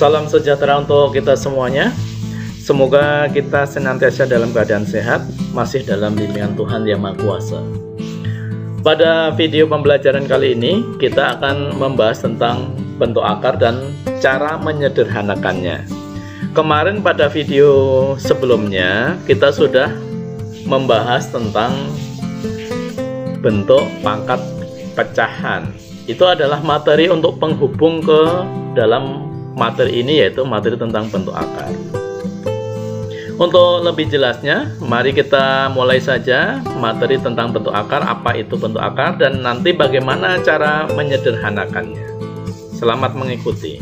Salam sejahtera untuk kita semuanya. Semoga kita senantiasa dalam keadaan sehat, masih dalam bimbingan Tuhan Yang Maha Kuasa. Pada video pembelajaran kali ini, kita akan membahas tentang bentuk akar dan cara menyederhanakannya. Kemarin pada video sebelumnya, kita sudah membahas tentang bentuk pangkat pecahan. Itu adalah materi untuk penghubung ke dalam materi ini, yaitu materi tentang bentuk akar. Untuk lebih jelasnya, mari kita mulai saja materi tentang bentuk akar, apa itu bentuk akar, dan nanti bagaimana cara menyederhanakannya. Selamat mengikuti.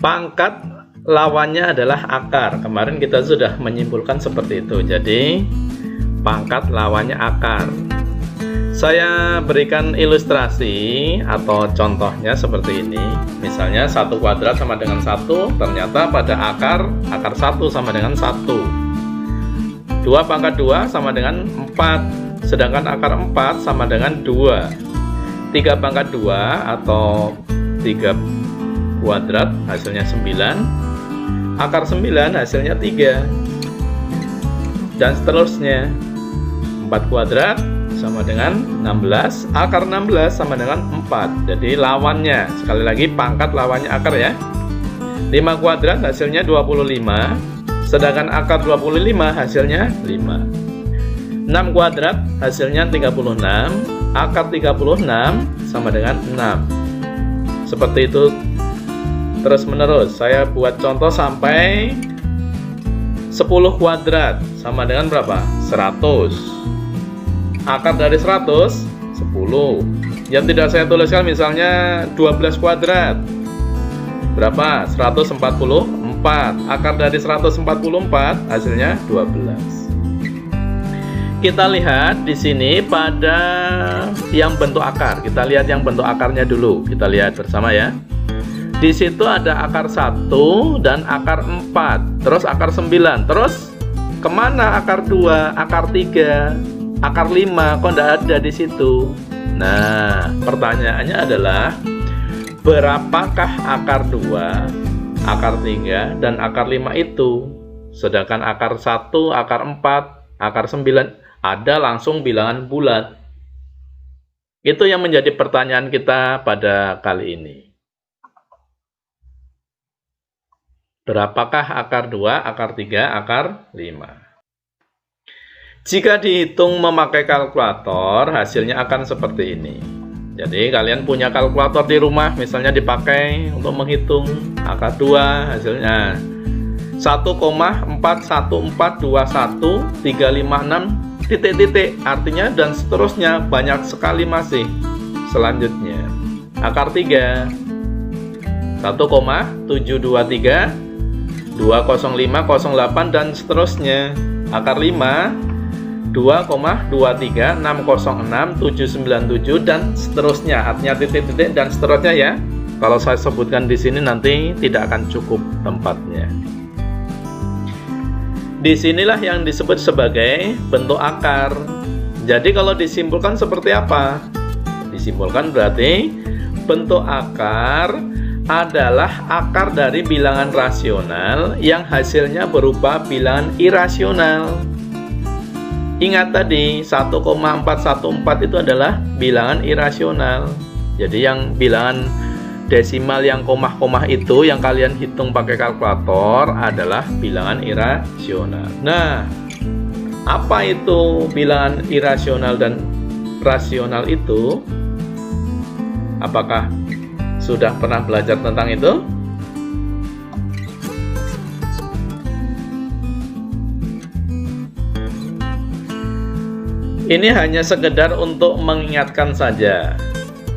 Pangkat lawannya adalah akar. Kemarin kita sudah menyimpulkan seperti itu. Jadi pangkat lawannya akar. Saya berikan ilustrasi atau contohnya seperti ini. Misalnya 1 kuadrat sama dengan 1. Ternyata pada akar 1 sama dengan 1. 2 pangkat 2 sama dengan 4. Sedangkan akar 4 sama dengan 2. 3 pangkat 2 atau 3 kuadrat hasilnya 9, akar 9 hasilnya 3, dan seterusnya. 4 kuadrat sama dengan 16, akar 16 sama dengan 4. Jadi lawannya, sekali lagi pangkat lawannya akar ya. 5 kuadrat hasilnya 25, sedangkan akar 25 hasilnya 5. 6 kuadrat hasilnya 36, akar 36 sama dengan 6. Seperti itu terus menerus. Saya buat contoh sampai 10 kuadrat sama dengan berapa? 100. Akar dari 100 10. Yang tidak saya tuliskan misalnya 12 kuadrat. Berapa? 144. Akar dari 144 hasilnya 12. Kita lihat di sini pada yang bentuk akar. Kita lihat yang bentuk akarnya dulu. Kita lihat bersama ya. Di situ ada akar 1 dan akar 4, terus akar 9, terus kemana akar 2, akar 3, akar 5, kok tidak ada di situ? Nah, pertanyaannya adalah berapakah akar 2, akar 3, dan akar 5 itu? Sedangkan akar 1, akar 4, akar 9 ada langsung bilangan bulat. Itu yang menjadi pertanyaan kita pada kali ini. Berapakah akar 2, akar 3, akar 5? Jika dihitung memakai kalkulator, hasilnya akan seperti ini. Jadi kalian punya kalkulator di rumah, misalnya dipakai untuk menghitung akar 2, hasilnya 1,41421,356 titik-titik, artinya dan seterusnya, banyak sekali masih. Selanjutnya akar 3 1,723 20508 dan seterusnya. Akar 5 2,23606,797 dan seterusnya. Artinya titik-titik dan seterusnya ya. Kalau saya sebutkan di sini nanti tidak akan cukup tempatnya. Disinilah yang disebut sebagai bentuk akar. Jadi kalau disimpulkan seperti apa? Disimpulkan berarti bentuk akar adalah akar dari bilangan rasional yang hasilnya berupa bilangan irasional. Ingat tadi 1,414 itu adalah bilangan irasional. Jadi yang bilangan desimal yang koma-koma itu yang kalian hitung pakai kalkulator adalah bilangan irasional. Nah, apa itu bilangan irasional dan rasional itu? Apakah sudah pernah belajar tentang itu? Ini hanya sekedar untuk mengingatkan saja.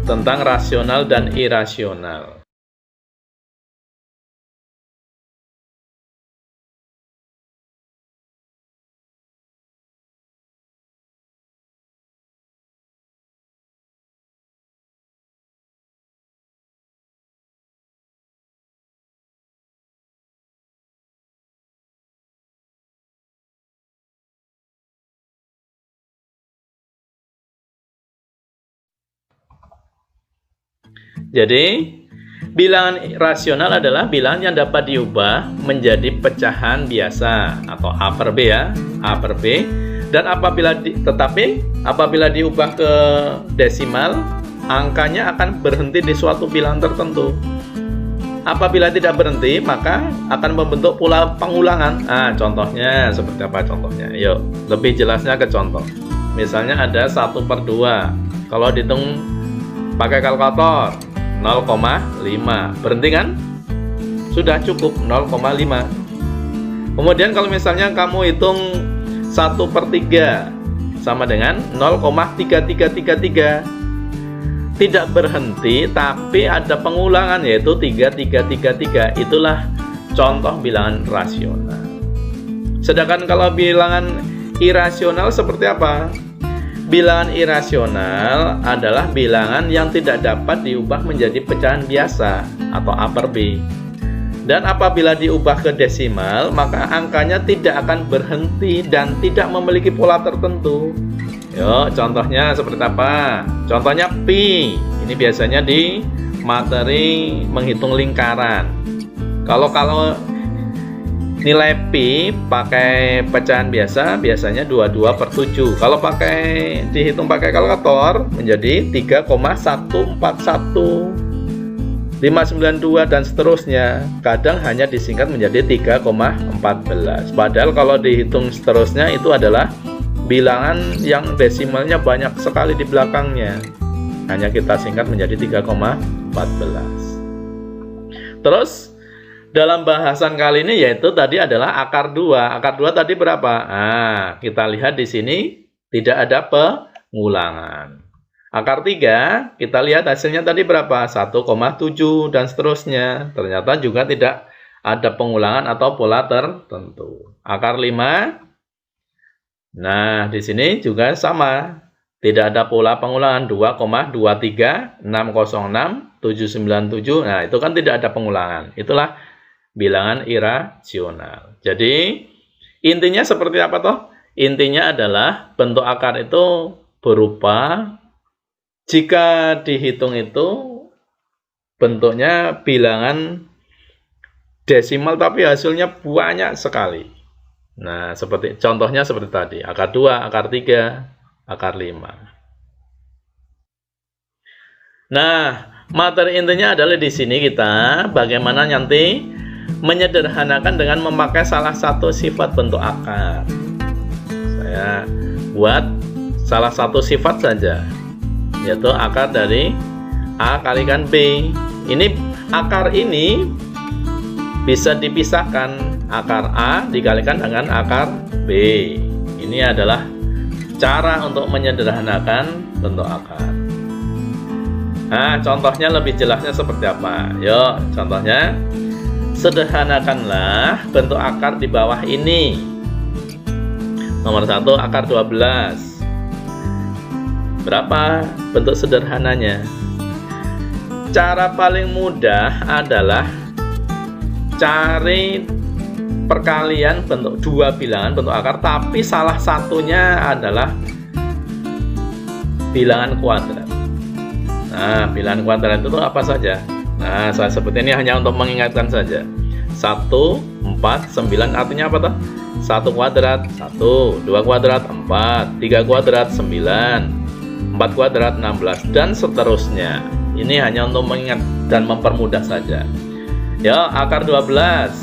tentang rasional dan irasional. Jadi, bilangan rasional adalah bilangan yang dapat diubah menjadi pecahan biasa atau A per B ya, A per B. Dan apabila diubah ke desimal, angkanya akan berhenti di suatu bilangan tertentu. Apabila tidak berhenti, maka akan membentuk pola pengulangan. Contohnya seperti apa contohnya? Yuk, lebih jelasnya ke contoh. Misalnya ada 1/2. Kalau dihitung pakai kalkulator 0,5, berhenti kan? Sudah cukup 0,5. Kemudian kalau misalnya kamu hitung 1/3 sama dengan 0,3333, tidak berhenti tapi ada pengulangan yaitu 3333. Itulah contoh bilangan rasional. Sedangkan kalau bilangan irasional seperti apa? Bilangan irasional adalah bilangan yang tidak dapat diubah menjadi pecahan biasa atau A per B. Dan apabila diubah ke desimal, maka angkanya tidak akan berhenti dan tidak memiliki pola tertentu. Yuk, contohnya seperti apa? Contohnya pi. Ini biasanya di materi menghitung lingkaran. Kalau nilai pi pakai pecahan biasa biasanya 22/7. Kalau dihitung pakai kalkulator menjadi 3,141, 592 dan seterusnya. Kadang hanya disingkat menjadi 3,14. Padahal kalau dihitung seterusnya itu adalah bilangan yang desimalnya banyak sekali di belakangnya. Hanya kita singkat menjadi 3,14. Terus dalam bahasan kali ini yaitu tadi adalah akar 2. Akar 2 tadi berapa? Kita lihat di sini tidak ada pengulangan. Akar 3, kita lihat hasilnya tadi berapa? 1,7 dan seterusnya. Ternyata juga tidak ada pengulangan atau pola tertentu. Akar 5. Nah, di sini juga sama. Tidak ada pola pengulangan 2,23, 606, 797. Nah, itu kan tidak ada pengulangan. Itulah bilangan irasional. Jadi intinya seperti apa toh? Intinya adalah bentuk akar itu berupa, jika dihitung itu bentuknya bilangan desimal tapi hasilnya banyak sekali. Nah, contohnya seperti tadi, akar 2, akar 3, akar 5. Nah, materi intinya adalah di sini kita bagaimana nanti menyederhanakan dengan memakai salah satu sifat bentuk akar. Saya buat salah satu sifat saja, yaitu akar dari A kalikan B. Ini akar ini bisa dipisahkan, akar A dikalikan dengan akar B. Ini adalah cara untuk menyederhanakan bentuk akar. Nah, contohnya lebih jelasnya seperti apa? Yuk, contohnya sederhanakanlah bentuk akar di bawah ini. Nomor 1, akar 12. Berapa bentuk sederhananya? Cara paling mudah adalah cari perkalian bentuk dua bilangan bentuk akar, tapi salah satunya adalah bilangan kuadrat. Nah, bilangan kuadrat itu apa saja? Nah, saya sebut ini hanya untuk mengingatkan saja. 1, 4, 9 artinya apa toh? 1 kuadrat 1, 2 kuadrat 4, 3 kuadrat 9, 4 kuadrat 16 dan seterusnya. Ini hanya untuk mengingat dan mempermudah saja. Ya, akar 12.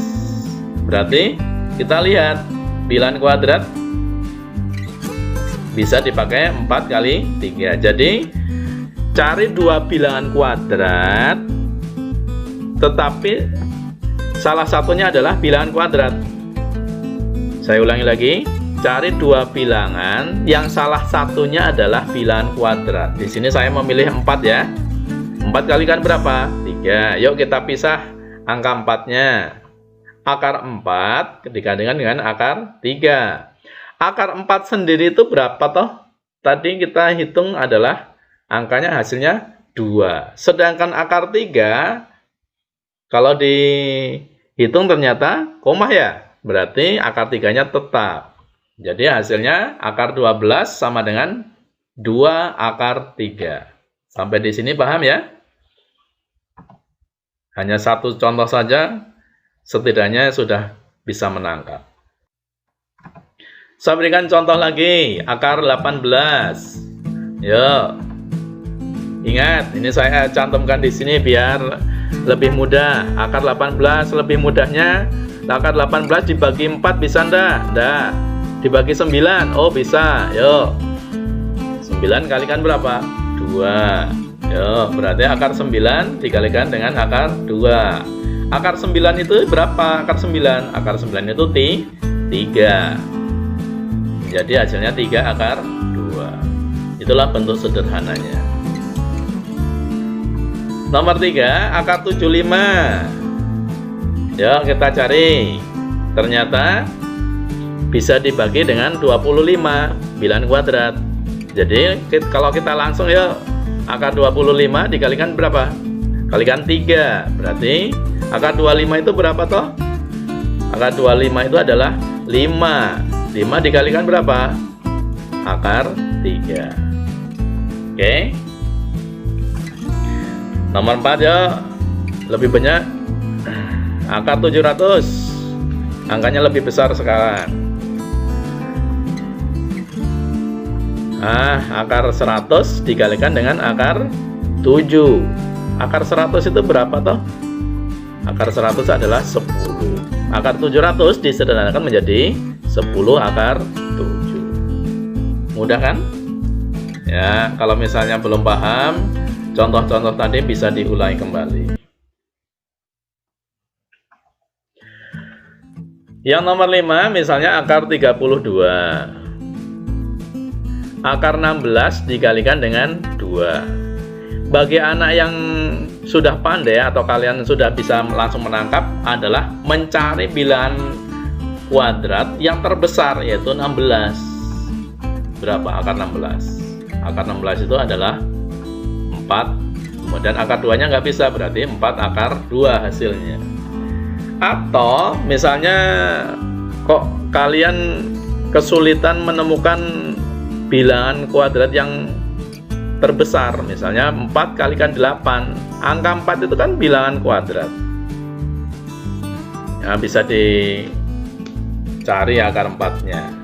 Berarti kita lihat bilangan kuadrat bisa dipakai 4 kali 3. Jadi cari dua bilangan kuadrat, tetapi salah satunya adalah bilangan kuadrat. Saya ulangi lagi, cari dua bilangan yang salah satunya adalah bilangan kuadrat. Di sini saya memilih 4 ya. 4 kalikan berapa? 3. Yuk kita pisah angka 4-nya. Akar 4 dikalikan dengan akar 3. Akar 4 sendiri itu berapa toh? Tadi kita hitung adalah angkanya hasilnya 2. Sedangkan akar 3 kalau dihitung ternyata koma ya. Berarti akar 3-nya tetap. Jadi hasilnya akar 12 sama dengan 2 akar 3. Sampai di sini paham ya? Hanya satu contoh saja, setidaknya sudah bisa menangkap. Saya berikan contoh lagi, akar 18. Yuk. Ingat, ini saya cantumkan di sini biar lebih mudah. Akar 18 lebih mudahnya, akar 18 dibagi 4 bisa enggak? Enggak. Dibagi 9, oh bisa. Yuk. 9 kalikan berapa? 2. Yuk, berarti akar 9 dikalikan dengan akar 2. Akar 9 itu berapa? Akar 9. Akar 9 itu 3. Jadi hasilnya 3 akar 2. Itulah bentuk sederhananya. Nomor 3, akar 75. Yuk kita cari. Ternyata bisa dibagi dengan 25 bilangan kuadrat. Jadi kalau kita langsung ya, akar 25 dikalikan berapa? Kalikan 3. Berarti akar 25 itu berapa toh? Akar 25 itu adalah 5. 5 dikalikan berapa? Akar 3. Oke. Nomor 4 ya. Lebih banyak. Akar 700. Angkanya lebih besar sekarang. Akar 100 dikalikan dengan akar 7. Akar 100 itu berapa toh? Akar 100 adalah 10. Akar 700 disederhanakan menjadi 10 akar 7. Mudah kan? Ya, kalau misalnya belum paham, contoh-contoh tadi bisa diulangi kembali. Yang nomor 5 misalnya akar 32. Akar 16 dikalikan dengan 2. Bagi anak yang sudah pandai atau kalian sudah bisa langsung menangkap adalah mencari bilangan kuadrat yang terbesar, yaitu 16. Berapa akar 16? Akar 16 itu adalah 4. Kemudian akar 2-nya nggak bisa, berarti 4 akar 2 hasilnya. Atau misalnya kok kalian kesulitan menemukan bilangan kuadrat yang terbesar, misalnya 4 kalikan 8. Angka 4 itu kan bilangan kuadrat. Ya, bisa dicari akar 4-nya.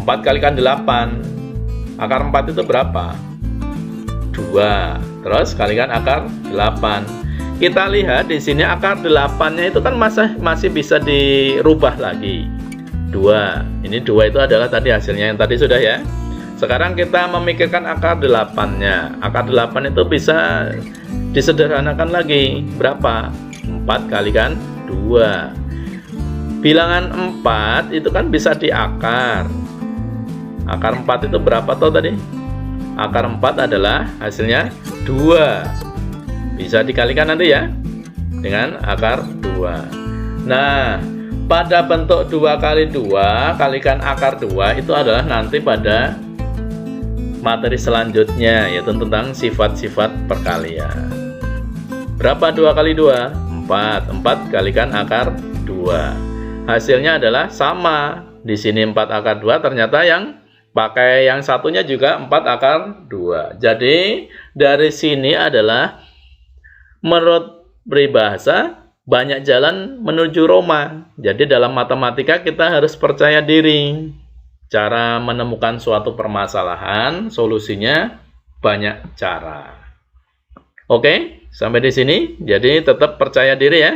4 kalikan 8. Akar 4 itu berapa? 2. Terus kalikan akar 8. Kita lihat di sini akar 8-nya itu kan masih bisa dirubah lagi. 2. Ini 2 itu adalah tadi hasilnya yang tadi sudah ya. Sekarang kita memikirkan akar 8-nya. Akar 8 itu bisa disederhanakan lagi. Berapa? 4 kalikan 2. Bilangan 4 itu kan bisa diakar. Akar 4 itu berapa toh tadi? Akar 4 adalah hasilnya 2. Bisa dikalikan nanti ya dengan akar 2. Nah, pada bentuk 2 kali 2 kalikan akar 2 itu adalah nanti pada materi selanjutnya, yaitu tentang sifat-sifat perkalian. Berapa 2 kali 2? 4. 4 kalikan akar 2. Hasilnya adalah sama. Di sini 4 akar 2, ternyata yang pakai yang satunya juga 4 akar 2. Jadi dari sini adalah menurut peribahasa banyak jalan menuju Roma. Jadi dalam matematika kita harus percaya diri. Cara menemukan suatu permasalahan, solusinya banyak cara. Oke, sampai di sini. Jadi tetap percaya diri ya.